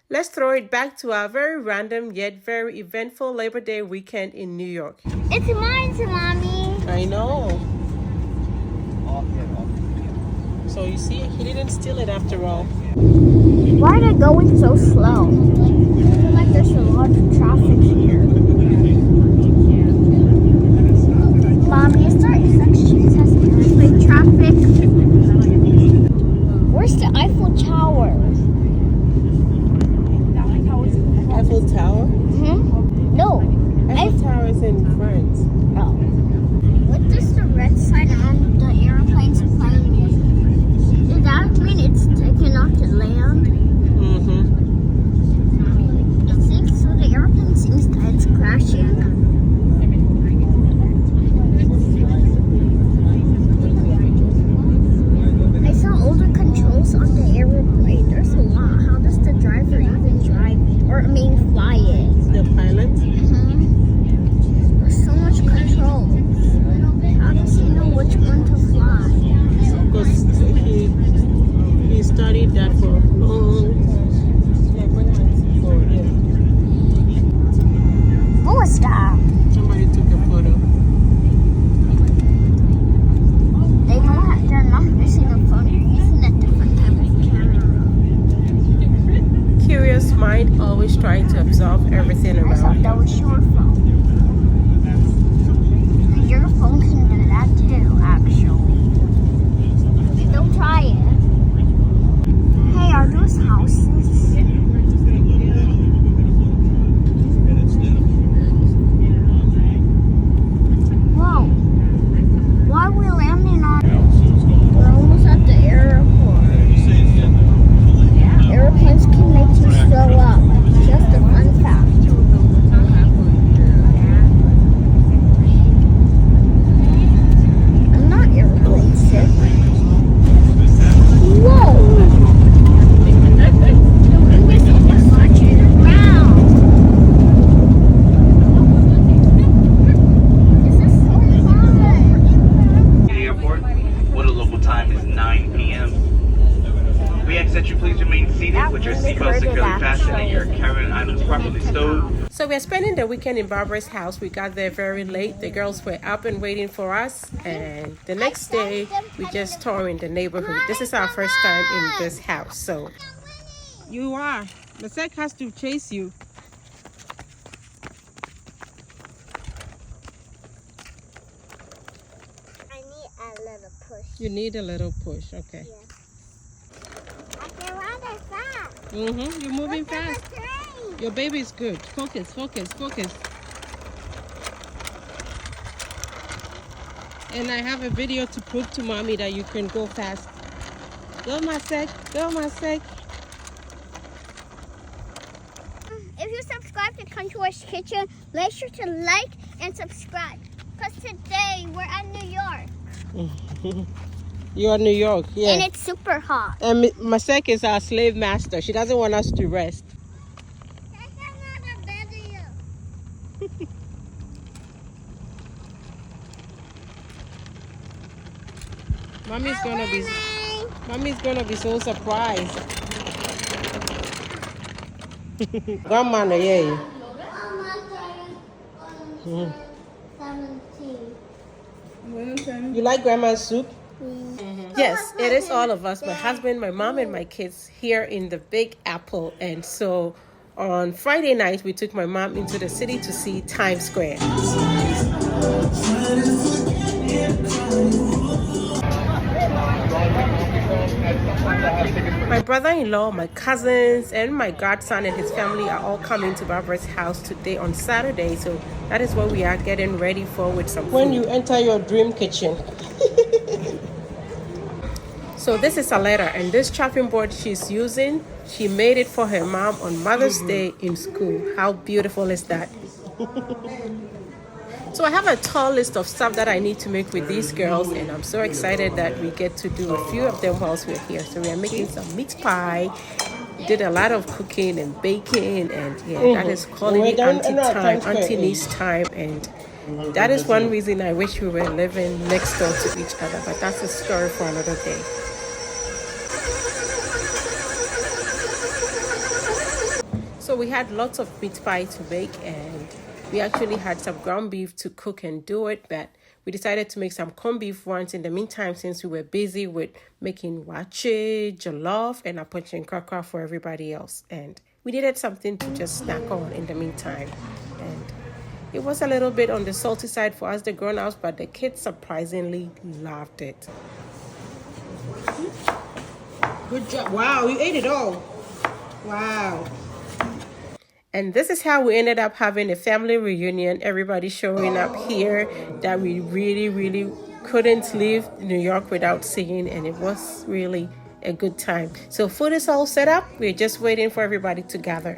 Let's throw it back to our very random yet very eventful Labor Day weekend in New York. It's mine, Mommy. I know. So you see, he didn't steal it after all. Why are they going so slow? I feel like there's a lot of traffic here. Mommy, is there infection testing with traffic? Where's the Eiffel Tower? Eiffel Tower? No. Eiffel Tower is in France. Oh. What does the red sign on the airplane's plane? Does that mean it's taking off to land? I think so. The airplane seems that it's crashing. I saw all the controls on the airplane. There's a lot. How does the driver even drive or fly it? The pilot? There's so much control. How does he know which one to fly? Because he studied that for long. What was that? Somebody took a photo. They're not using a phone. They're using a different type of camera. Curious mind always trying to absorb everything I around thought that him. was your phone. Your phone can do that too, actually. Don't try it. Hey, are those houses? Whoa. Why are we landing on? We're almost at the airport. Airplanes can make you throw up. Just a fun fact. I'm not airplane sick. Whoa! It's marching around. This is so fun. The airport. What a local time is 9 p.m. We ask that you please remain seated with your seatbelt securely fastened and your carry-on items properly stowed. So we're spending the weekend in Barbara's house. We got there very late. The girls were up and waiting for us. And the next day, we just touring the neighborhood. This is our first time in this house. So you are. Masek has to chase you. I need a little push. You need a little push. Okay. Yeah. I can run fast. You're moving Look at fast. the train. Your baby is good. Focus, focus, focus. And I have a video to prove to mommy that you can go fast. Go, Masek. Go, Masek. If you subscribe to Country West Kitchen, make sure to like and subscribe. Because today we're at New York. You're in New York, yeah. And it's super hot. And Masek is our slave master. She doesn't want us to rest. That's another video. Mommy's gonna be so surprised. Grandma, yeah. 17. You like grandma's soup? Yes, it is all of us, my husband, my mom, and my kids here in the Big Apple. And so on Friday night, we took my mom into the city to see Times Square. My brother-in-law, my cousins, and my godson and his family are all coming to Barbara's house today on Saturday. So that is what we are getting ready for with some food. When you enter your dream kitchen. So this is a letter, and this chopping board she's using, she made it for her mom on Mother's Day in school. How beautiful is that? So I have a tall list of stuff that I need to make with these girls, and I'm so excited that we get to do a few of them whilst we're here. So we are making some meat pie. We did a lot of cooking and baking, and yeah, that is quality auntie time, auntie niece time, and that is one reason I wish we were living next door to each other, but that's a story for another day. So we had lots of meat pie to bake, and we actually had some ground beef to cook and do it, but we decided to make some corned beef ones in the meantime since we were busy with making wache, jollof, and apoche nkrakra for everybody else. And we needed something to just snack on in the meantime. And it was a little bit on the salty side for us, the grown-ups, but the kids surprisingly loved it. Good job. Wow, you ate it all. Wow. And this is how we ended up having a family reunion. Everybody showing up here that we really, really couldn't leave New York without seeing. And it was really a good time. So food is all set up. We're just waiting for everybody to gather.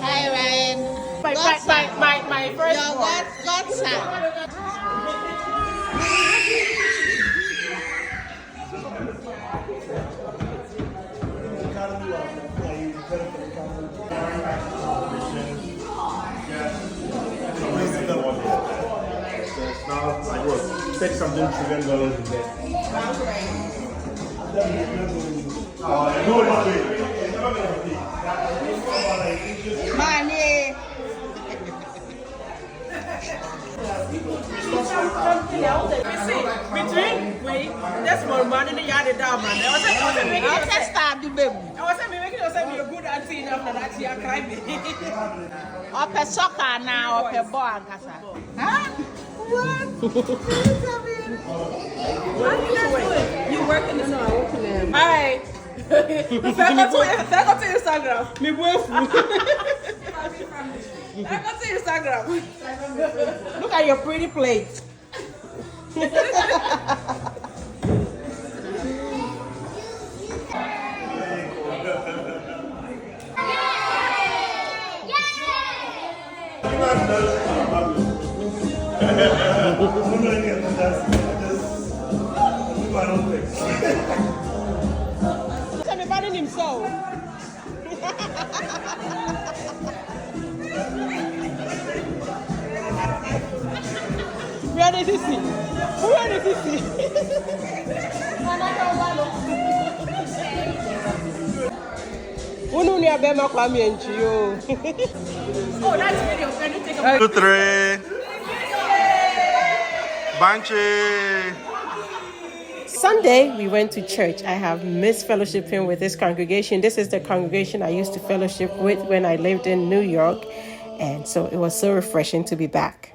Hi, Ryan. My first Your godson. Now, like what? $6 something trillion a day. Money. Between that's more money than you had down, man. I was Stop the baby. making yourself be a good auntie enough that you are crying. Up a soccer now, up a ball and casa. Huh? What? You working the no, I work in them. Alright. Go to Instagram. Me I go to Instagram. Look at your pretty plate. Somebody himself. Where did he see? Where did he see? Oh, that's video. Can you take a 2, 3. Banshee. Sunday, we went to church. I have missed fellowshipping with this congregation. This is the congregation I used to fellowship with when I lived in New York. And so it was so refreshing to be back.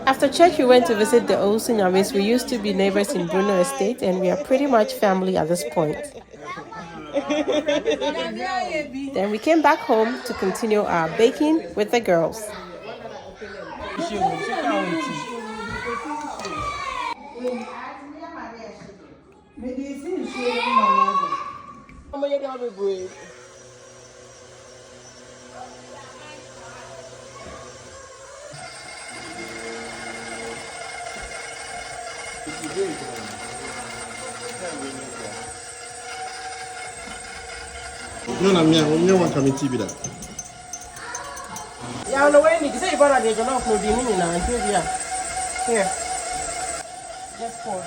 After church, we went to visit the old Sunyamis. We used to be neighbors in Bruno Estate, and we are pretty much family at this point. Then we came back home to continue our baking with the girls. No, no, me want coming TV that. Yeah, on the way, you say you better get enough no dimini now until here. Just pour.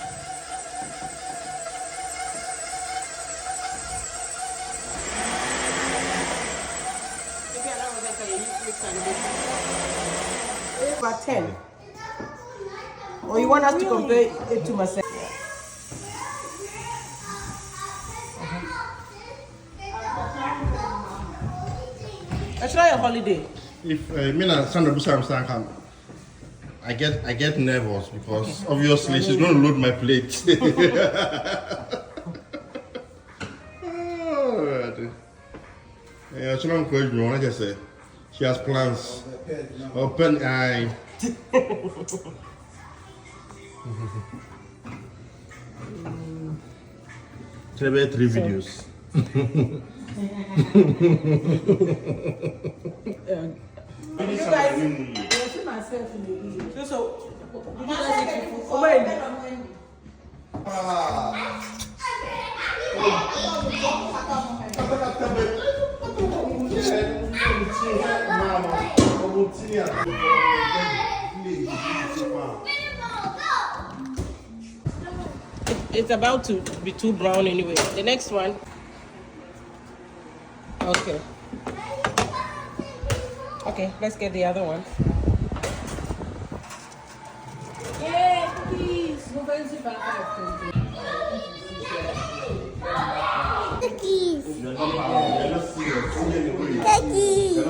About 10. Or you want us to compare it to myself? Let's try a holiday. If me and Sandra Busam come, I get nervous because obviously she's going to load my plate. Yeah, she don't encourage me. I just say she has plans. Open eye. Three videos. You guys, so it's about to be too brown anyway. The next one. Okay. Okay, let's get the other one. Yay, cookies!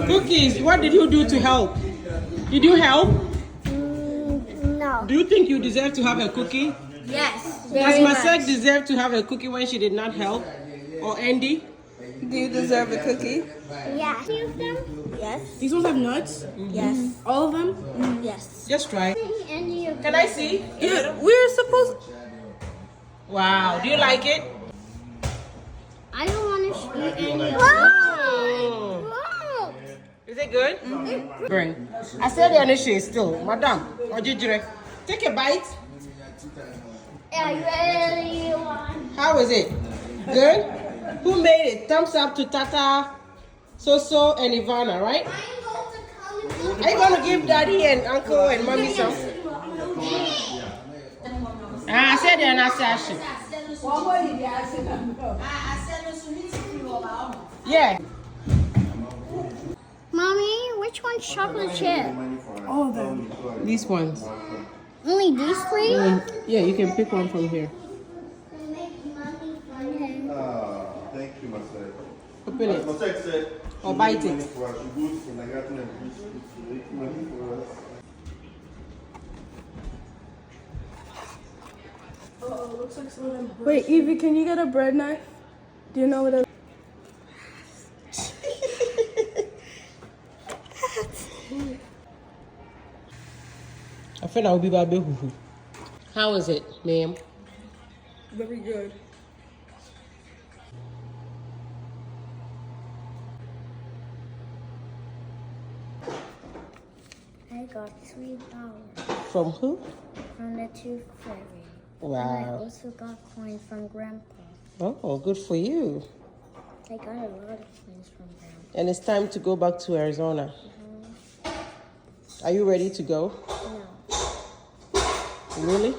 Cookies, what did you do to help? Did you help? No. Do you think you deserve to have a cookie? Yes. Does Masek deserve to have a cookie when she did not help? Or Andy? Do you deserve a cookie? Yeah. Any of them? Yes. These ones have nuts? Yes. All of them? Yes. Just try. Any of Can I see? Yeah, we're supposed. Wow, do you like it? I don't want to eat any of Oh. them. Is it good? Bring. I said the initial still. Madam, Ojijire, take a bite. I really want. How is it? Good? Who made it? Thumbs up to Tata, Soso, and Ivana, right? Are you going to give Daddy and Uncle and Mommy some? I said they're not sashi. Yeah. Mommy, which one's chocolate chip? All of them. These ones. Only these three? Yeah, you can pick one from here. Thank you, Masek. Open it. Masek said Or bite it. she goes to Nagatan and make money for us. Wait, Evie, can you get a bread knife? Do you know what a. I feel I'll be baby. How is it, ma'am? Very good. I got $3 From who? from the Tooth Fairy. And I Wow. also got coins from Grandpa. Oh, good for you. I got a lot of coins from Grandpa. And it's time to go back to Arizona. Are you ready to go? No. Really?